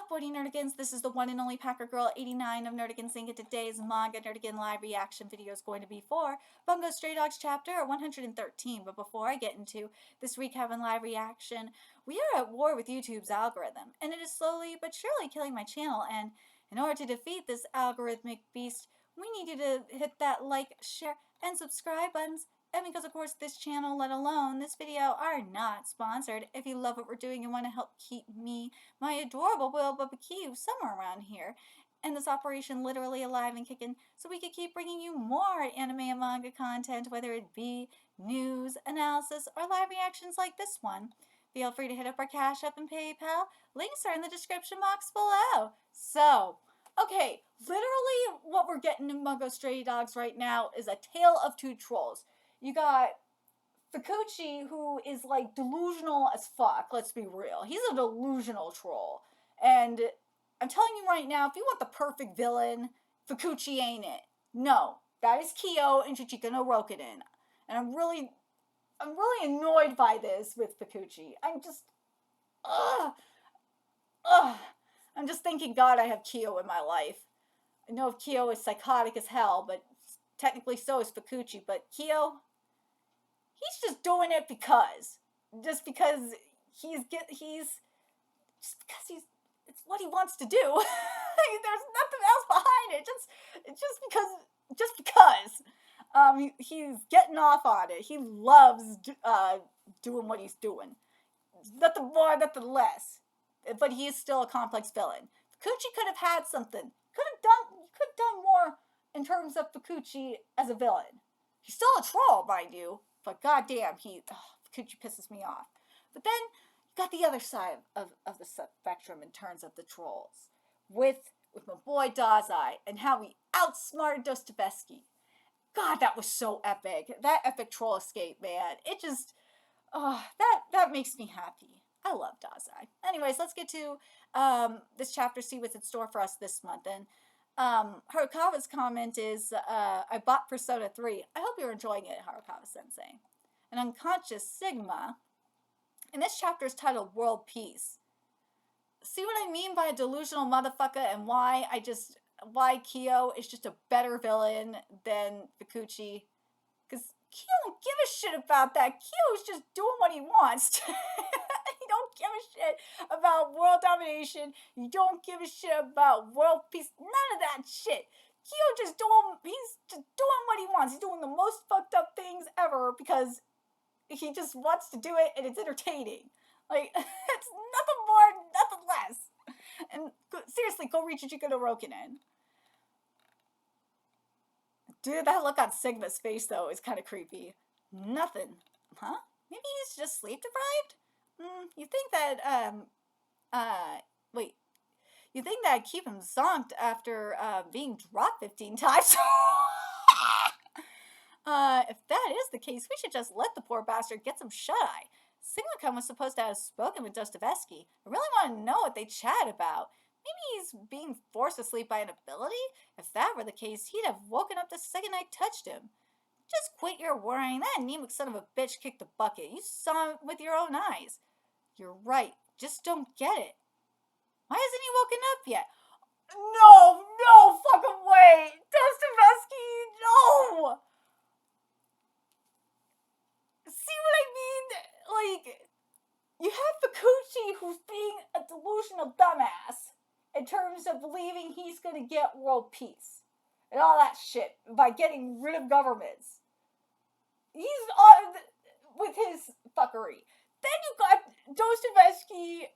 up, Woody Nerdigans? This is the one and only Packer Girl 89 of Nerdigans Inc. And today's Manga Nerdigan live reaction video is going to be for Bungo Stray Dogs chapter 113. But before I get into this recap and live reaction, we are at war with YouTube's algorithm, and it is slowly but surely killing my channel. And in order to defeat this algorithmic beast, we need you to hit that like, share, and subscribe buttons. And because, of course, this channel, let alone this video, are not sponsored. If you love what we're doing and want to help keep me, my adorable Will Barbecue, somewhere around here, and this operation literally alive and kicking, so we could keep bringing you more anime and manga content, whether it be news, analysis, or live reactions like this one, feel free to hit up our Cash App and PayPal. Links are in the description box below. So, okay, literally what we're getting in Bungo Stray Dogs right now is a tale of two trolls. You got Fukuchi, who is like delusional as fuck, let's be real. He's a delusional troll. And I'm telling you right now, if you want the perfect villain, Fukuchi ain't it. No, that is Kyo and Chichika no Rokunin. And I'm really annoyed by this with Fukuchi. I'm just, I'm just thinking, God, I have Kyo in my life. I know Kyo is psychotic as hell, but technically so is Fukuchi. But Kyo, he's just doing it because. Just because it's what he wants to do. There's nothing else behind it. Just because. He's getting off on it. He loves doing what he's doing. Nothing more, nothing less. But he is still a complex villain. Fukuchi could have had something. Could have done more in terms of Fukuchi as a villain. He's still a troll, mind you. But goddamn, Fukuchi pisses me off. But then you got the other side of the spectrum in terms of the trolls. With my boy Dazai and how he outsmarted DOSTEVESKY. God, that was so epic. That epic troll escape, man. It just, that makes me happy. I love Dazai. Anyways, let's get to this chapter, see what's in store for us this month. And Harukawa's comment is, I bought Persona 3. I hope you're enjoying it, Harukawa-sensei. An unconscious Sigma. And this chapter is titled World Peace. See what I mean by a delusional motherfucker and why Kyo is just a better villain than Fukuchi? Because Kyo don't give a shit about that. Kyo is just doing what he wants. You don't give a shit about world domination. You don't give a shit about world peace. None of that shit. He's just doing what he wants. He's doing the most fucked up things ever because he just wants to do it and it's entertaining. Like, it's nothing more, nothing less. And seriously, go read Chichika no Rokunin. Dude, that look on Sigma's face, though, is kind of creepy. Nothing. Huh? Maybe he's just sleep deprived? You think that keep him zonked after being dropped 15 times? If that is the case, we should just let the poor bastard get some shut-eye. Sigma-kun was supposed to have spoken with DOSTEVESKY. I really want to know what they chat about. Maybe he's being forced to sleep by an ability? If that were the case, he'd have woken up the second I touched him. Just quit your worrying. That anemic son of a bitch kicked the bucket. You saw it with your own eyes. You're right. Just don't get it. Why hasn't he woken up yet? No fucking way. DOSTEVESKY, no. See what I mean? Like, you have Fukuchi who's being a delusional dumbass in terms of believing he's going to get world peace and all that shit by getting rid of governments. He's on with his fuckery. Then you got DOSTEVESKY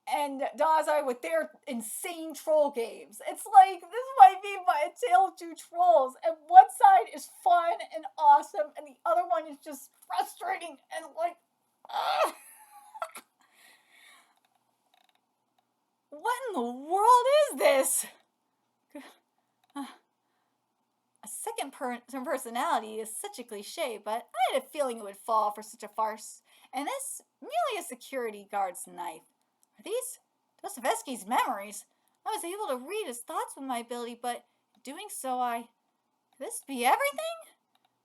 and Dazai with their insane troll games. It's like, this is what I mean by a tale of two trolls. And one side is fun and awesome, and the other one is just frustrating and like, what in the world is this? A second personality is such a cliche, but I had a feeling it would fall for such a farce. And this, merely a security guard's knife. Are these DOSTEVESKY's memories? I was able to read his thoughts with my ability, but in doing so could this be everything?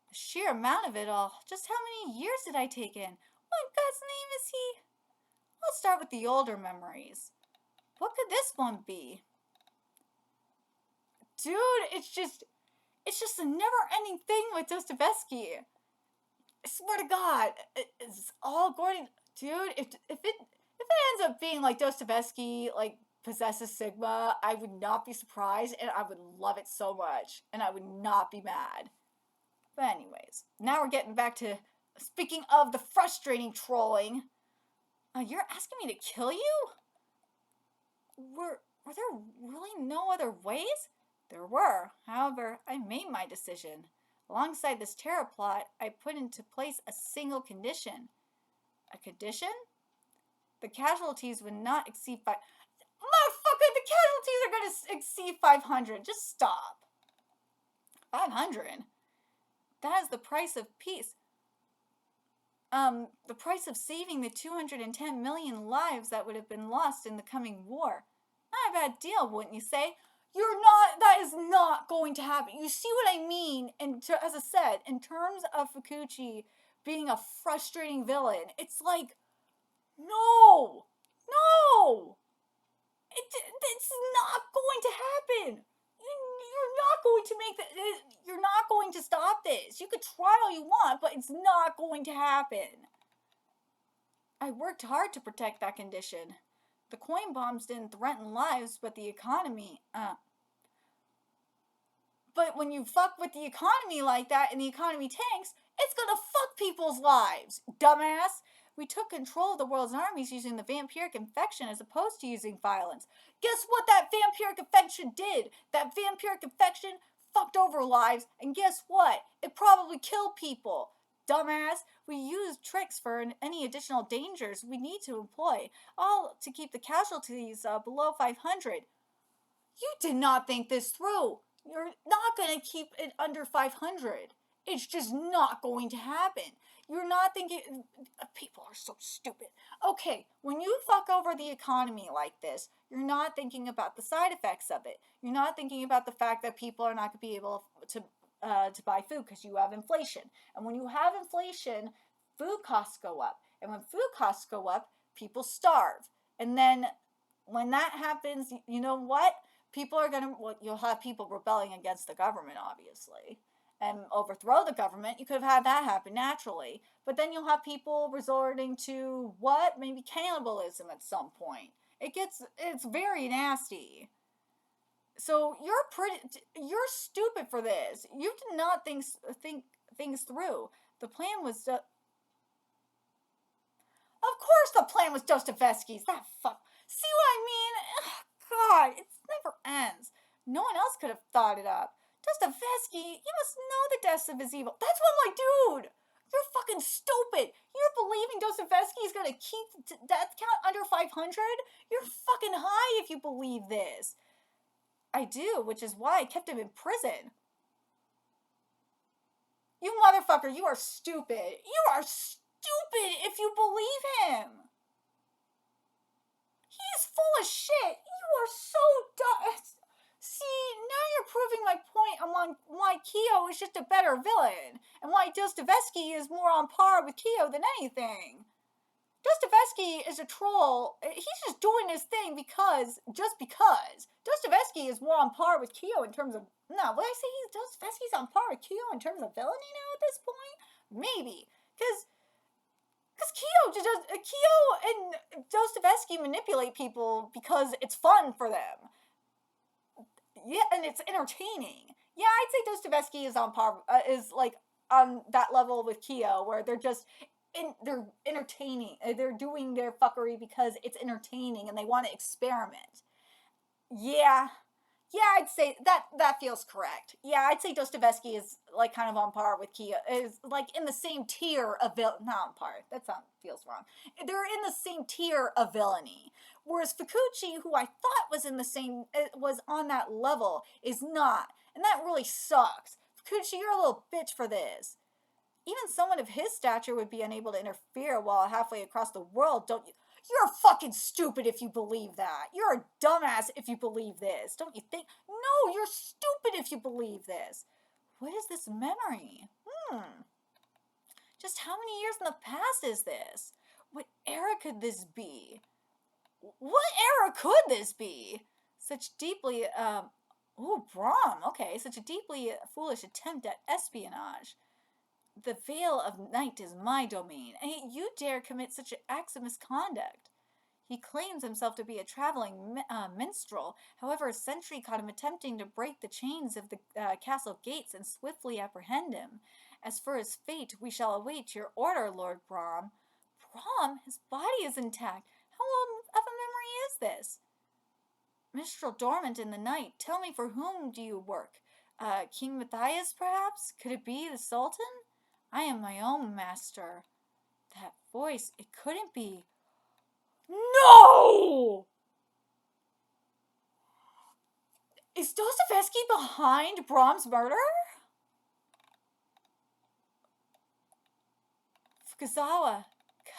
The sheer amount of it all. Just how many years did I take in? What in God's name is he? I'll start with the older memories. What could this one be? Dude, it's just a never-ending thing with Dostoevsky. I swear to God, it's all Gordon. Dude, if it ends up being like Dostoevsky, like possesses Sigma, I would not be surprised, and I would love it so much, and I would not be mad. But anyways, now we're getting back to speaking of the frustrating trolling. You're asking me to kill you? Were there really no other ways? There were. However, I made my decision. Alongside this terror plot, I put into place a single condition. A condition? The casualties would not exceed 5... Motherfucker, the casualties are going to exceed 500. Just stop. 500? That is the price of peace. The price of saving the 210 million lives that would have been lost in the coming war. Not a bad deal, wouldn't you say? That is not going to happen. You see what I mean? And as I said, in terms of Fukuchi being a frustrating villain, it's like, no! It's not going to happen. You're not going to make that. You're not going to stop this. You could try all you want, but it's not going to happen. I worked hard to protect that condition. The coin bombs didn't threaten lives, but the economy. But when you fuck with the economy like that and the economy tanks, it's gonna fuck people's lives, dumbass. We took control of the world's armies using the vampiric infection as opposed to using violence. Guess what that vampiric infection did? That vampiric infection fucked over lives, and guess what? It probably killed people. Dumbass, we used tricks for any additional dangers we need to employ, all to keep the casualties below 500. You did not think this through. You're not going to keep it under 500. It's just not going to happen. You're not thinking... People are so stupid. Okay, when you fuck over the economy like this, you're not thinking about the side effects of it. You're not thinking about the fact that people are not going to be able to buy food because you have inflation. And when you have inflation, food costs go up. And when food costs go up, people starve. And then when that happens, you know what? People are going to... Well, you'll have people rebelling against the government, obviously, and overthrow the government. You could have had that happen naturally. But then you'll have people resorting to what? Maybe cannibalism at some point. It's very nasty. So you're stupid for this. You did not think things through. The plan was of course the plan was Dostoevsky's. That fuck. See what I mean? Ugh, God, it never ends. No one else could have thought it up. Dostoevsky, you must know the depths of his evil. That's what I'm like, dude. You're fucking stupid. You're believing Dostoevsky is gonna keep the death count under 500? You're fucking high if you believe this. I do, which is why I kept him in prison. You motherfucker, you are stupid. You are stupid if you believe him. He's full of shit. You are so dumb. See, now you're proving my point on why Kyo is just a better villain, and why Dostoevsky is more on par with Kyo than anything. Dostoevsky is a troll. He's just doing his thing just because. Dostoevsky is more on par with Kyo in terms of... No, would I say Dostoevsky's on par with Kyo in terms of villainy now at this point? Maybe. Because Kyo and Dostoevsky manipulate people because it's fun for them. Yeah, and it's entertaining. Yeah, I'd say Dostoevsky is on par, is like on that level with Kyo, where they're just... they're entertaining. They're doing their fuckery because it's entertaining and they want to experiment. Yeah, I'd say that feels correct. Yeah, I'd say Dostoevsky is like kind of on par with Kyo. Is like in the same tier of not on par. That feels wrong. They're in the same tier of villainy. Whereas Fukuchi, who I thought was on that level, is not, and that really sucks. Fukuchi, you're a little bitch for this. Even someone of his stature would be unable to interfere while halfway across the world, don't you? You're fucking stupid if you believe that. You're a dumbass if you believe this. Don't you think? No, you're stupid if you believe this. What is this memory? Just how many years in the past is this? What era could this be? What era could this be? Such deeply, ooh, Brahm, okay, such a deeply foolish attempt at espionage. The veil of night is my domain, and yet you dare commit such acts of misconduct. He claims himself to be a traveling minstrel. However, a sentry caught him attempting to break the chains of the castle gates and swiftly apprehend him. As for his fate, we shall await your order, Lord Brahm. Brahm? His body is intact. How old of a memory is this? Minstrel dormant in the night, tell me, for whom do you work? King Matthias, perhaps? Could it be the Sultan? I am my own master. That voice, it couldn't be. No! Is Dostoevsky behind Brahm's murder? Fukazawa,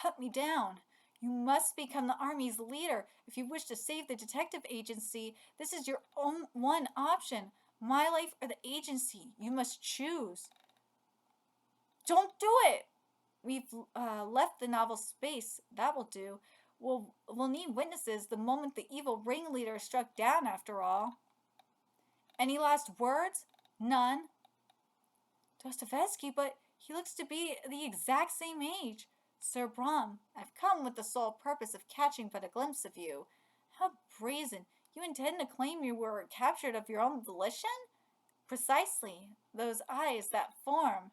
cut me down. You must become the army's leader. If you wish to save the detective agency, this is your own one option. My life or the agency. You must choose. Don't do it! We've left the novel space. That will do. We'll need witnesses the moment the evil ringleader is struck down, after all. Any last words? None. Dostoevsky, but he looks to be the exact same age. Sir Brahm, I've come with the sole purpose of catching but a glimpse of you. How brazen. You intend to claim you were captured of your own volition? Precisely. Those eyes, that form.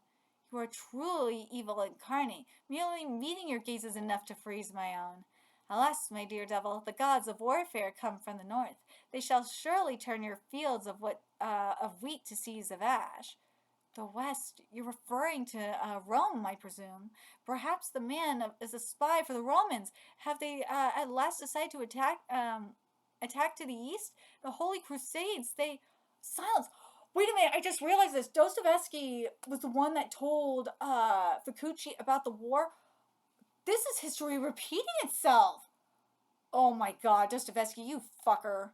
You are truly evil incarnate. Merely meeting your gaze is enough to freeze my own. Alas, my dear devil, the gods of warfare come from the north. They shall surely turn your fields of wheat to seas of ash. The West, you're referring to Rome, I presume. Perhaps the man is a spy for the Romans. Have they at last decided to attack to the east? The Holy Crusades, they... Silence! Wait a minute, I just realized this. Dostoevsky was the one that told Fukuchi about the war. This is history repeating itself. Oh my god, Dostoevsky, you fucker.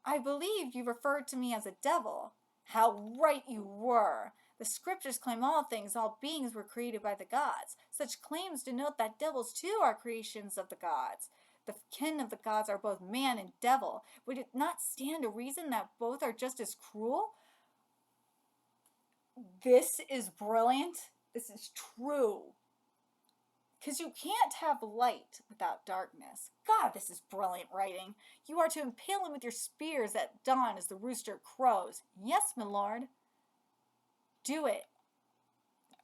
I believe you referred to me as a devil. How right you were. The scriptures claim all beings were created by the gods. Such claims denote that devils too are creations of the gods. The kin of the gods are both man and devil. Would it not stand to reason that both are just as cruel? This is brilliant. This is true. Because you can't have light without darkness. God, this is brilliant writing. You are to impale him with your spears at dawn as the rooster crows. Yes, my lord. Do it.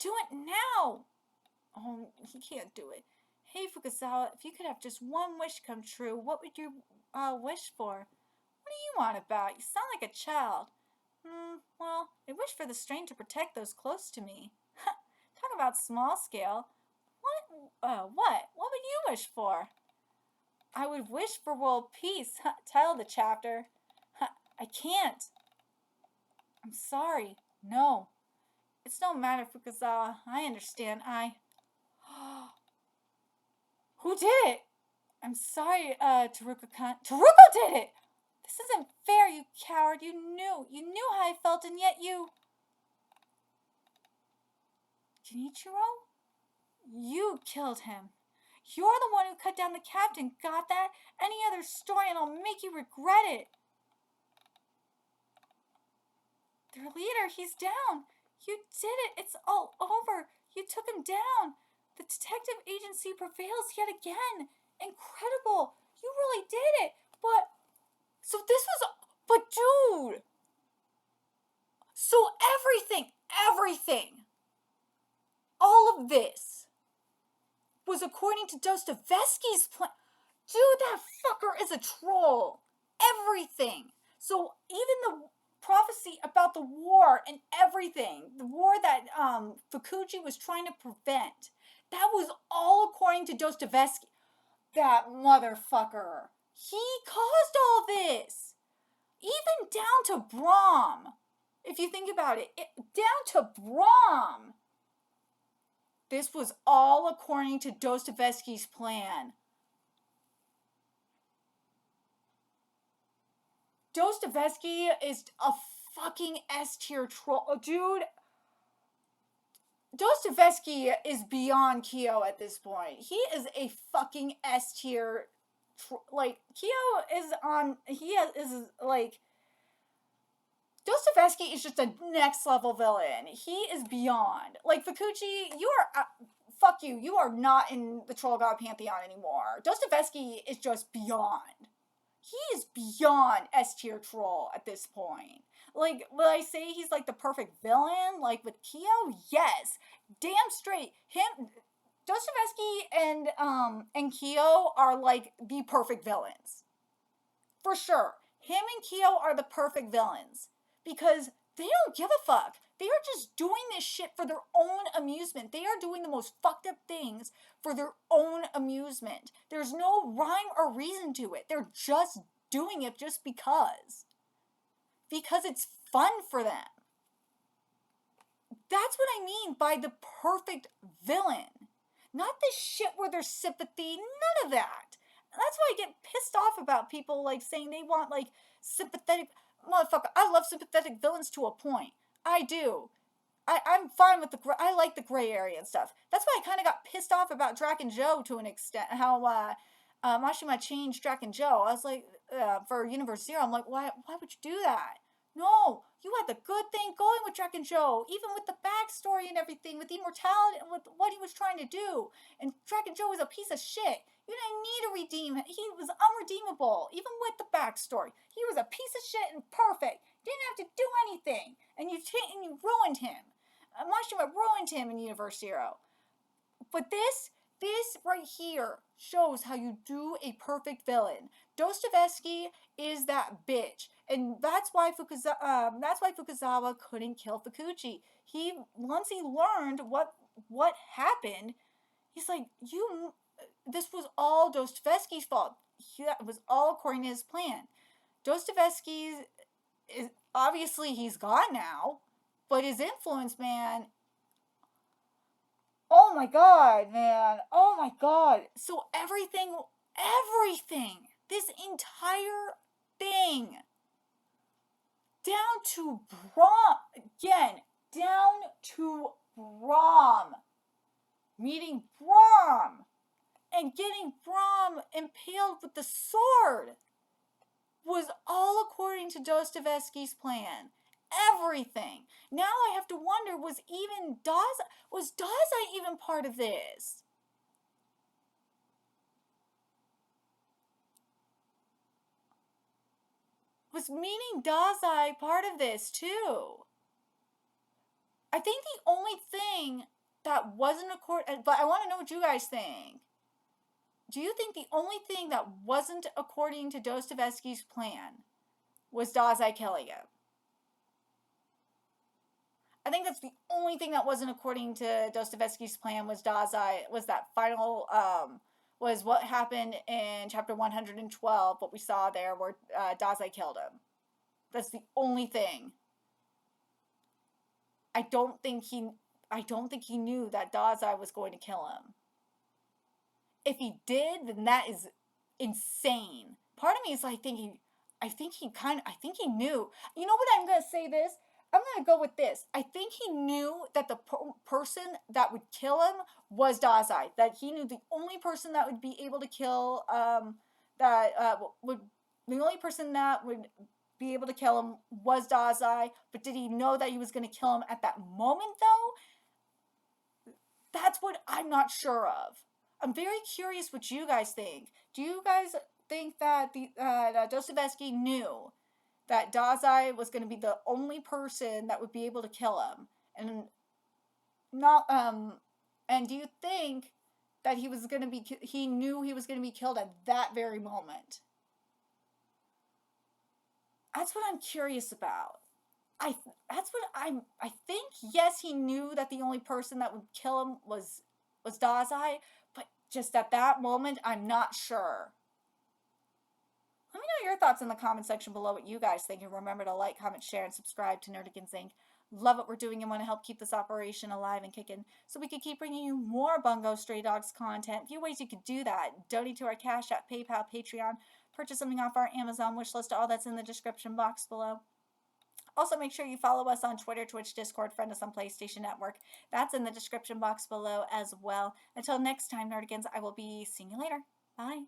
Do it now. Oh, he can't do it. Hey, Fukazawa, if you could have just one wish come true, what would you wish for? What do you want about? You sound like a child. Well, I wish for the strength to protect those close to me. Talk about small scale. What? What would you wish for? I would wish for world peace. Tell the chapter. I can't. I'm sorry. No. It's no matter, Fukazawa. I understand. Who did it? I'm sorry, Teruka-kun. Teruka did it! This isn't fair, you coward. You knew how I felt, and yet you... Genichiro? You killed him. You're the one who cut down the captain. Got that? Any other story and I'll make you regret it. Their leader, he's down. You did it. It's all over. You took him down. The detective agency prevails yet again. Incredible. You really did it. But, so this was, but dude. So everything, all of this was according to Dostoevsky's plan. Dude, that fucker is a troll. Everything. So even the prophecy about the war and everything, the war that Fukuji was trying to prevent, that was all according to Dostoevsky. That motherfucker. He caused all this. Even down to Brahm. If you think about it, down to Brahm. This was all according to Dostoevsky's plan. Dostoevsky is a fucking S-tier troll. Dude, Dostoevsky is beyond Kyo at this point. He is a fucking S-tier like, Kyo is on, is like, Dostoevsky is just a next level villain. He is beyond. Like, Fukuchi, you are, fuck you, you are not in the Troll God Pantheon anymore. Dostoevsky is just beyond. He is beyond S tier troll at this point. Like, will I say he's like the perfect villain? Like with Kyo? Yes. Damn straight. Him, Dostoevsky and Kyo are like the perfect villains. For sure. Him and Kyo are the perfect villains. Because they don't give a fuck. They are just doing this shit for their own amusement. They are doing the most fucked up things for their own amusement. There's no rhyme or reason to it. They're just doing it just because. Because it's fun for them. That's what I mean by the perfect villain. Not this shit where there's sympathy. None of that. That's why I get pissed off about people like saying they want like sympathetic. Motherfucker, I love sympathetic villains to a point. I do. I'm fine with I like the gray area and stuff. That's why I kind of got pissed off about Draken Joe to an extent. How Mashima changed Draken Joe. I was like, for Universe Zero, I'm like, why would you do that? No, you had the good thing going with Draken Joe, even with the backstory and everything, with immortality and with what he was trying to do. And Draken Joe was a piece of shit. You didn't need to redeem him. He was unredeemable, even with the backstory. He was a piece of shit and perfect. Didn't have to do anything. And you ruined him. Mashima ruined him in Universe Zero. But this right here shows how you do a perfect villain. Dostoevsky is that bitch, and that's why Fukuzawa couldn't kill Fukuchi. Once he learned what happened, he's like, this was all Dostoevsky's fault. It was all according to his plan. Dostoevsky's is obviously he's gone now, but his influence, man. Oh my god, man. Oh my god. So everything, this entire thing, down to Brahm, meeting Brahm, and getting Brahm impaled with the sword, was all according to Dostoevsky's plan. Everything. Now I have to wonder, was Dazai even part of this? Was meeting Dazai part of this too? I think the only thing that wasn't but I want to know what you guys think. Do you think the only thing that wasn't according to Dostoevsky's plan was Dazai killing him? I think that's the only thing that wasn't according to Dostoevsky's plan was that final, was what happened in chapter 112, what we saw there where Dazai killed him. That's the only thing. I don't think he knew that Dazai was going to kill him. If he did, then that is insane. Part of me is like thinking, I think he knew. You know what, I'm going to say this? I'm going to go with this. I think he knew that the person that would kill him was Dazai. That he knew the only person that would be able to kill, the only person that would be able to kill him was Dazai. But did he know that he was going to kill him at that moment, though? That's what I'm not sure of. I'm very curious what you guys think. Do you guys think that Dostoevsky knew that Dazai was going to be the only person that would be able to kill him, and do you think that he knew he was going to be killed at that very moment? That's what I'm curious about. I think, yes, he knew that the only person that would kill him was Dazai, but just at that moment, I'm not sure. Let me know your thoughts in the comment section below, what you guys think, and remember to like, comment, share, and subscribe to Nerdigans Inc. Love what we're doing and want to help keep this operation alive and kicking so we can keep bringing you more Bungo Stray Dogs content. A few ways you could do that: donate to our Cash App, PayPal, Patreon, purchase something off our Amazon wishlist. All that's in the description box below. Also, make sure you follow us on Twitter, Twitch, Discord, friend us on PlayStation Network. That's in the description box below as well. Until next time, Nerdigans, I will be seeing you later. Bye.